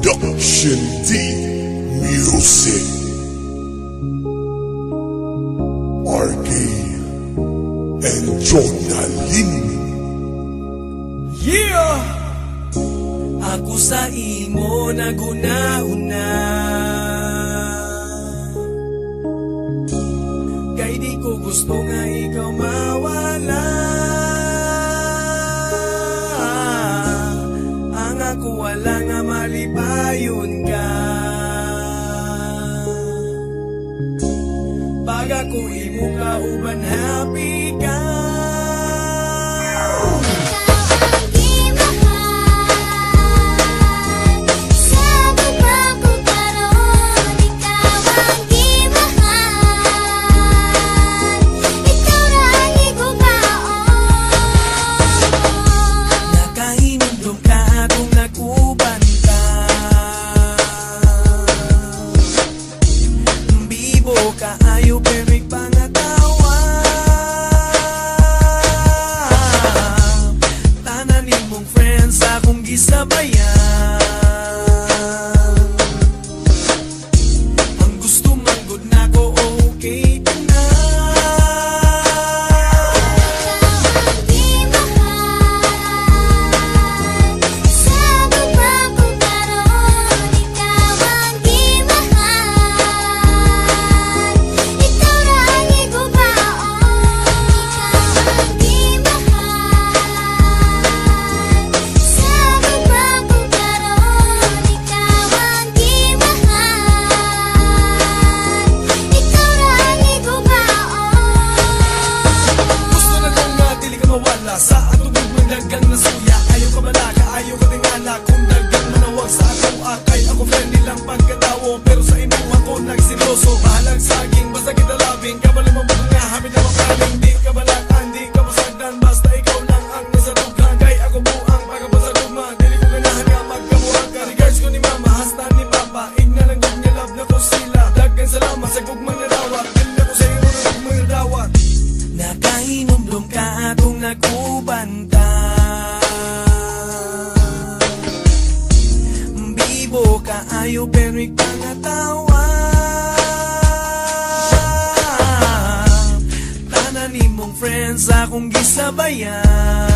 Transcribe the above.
Production D Music RK and Jonalyn. Yeah! Ako sa imo naguna-una, kay di ko gusto nga ikaw mawala. Ang ako wala nga malipayon ka. Pag ako imo kauban happy ka. Kaayo pero pangatawa, tanan nimong friends akong gisabayan. Ang gusto manggod na ko okay ka na. Sa atong magdagang na suya, ayaw ka malaka, ayaw ka tingala. Kung dagang manawag sa atong akay, ako friendly lang pagkatawo, pero sa imo ako nagsiloso. Bahalag saging, basta kita labing, kabalang mabang nga, hamid na makaling. Di ka balatan, di ka masagdan, basta ikaw lang ang nasa tughan. Kay ako buang, pagkabasa luma, dili ko ganahan nga magkamuhang ka. Regards ko ni mama, hasta ni papa, igna lang good niya, love na ko sila. Dagan salamat sa gugmang narawat, dili na ko sa iyo na gugmang narawat. Nakahinomdom ka akong nagubanta, bibo ka ayo pero ikangatawa, tanan nimong friends akong gisabayan.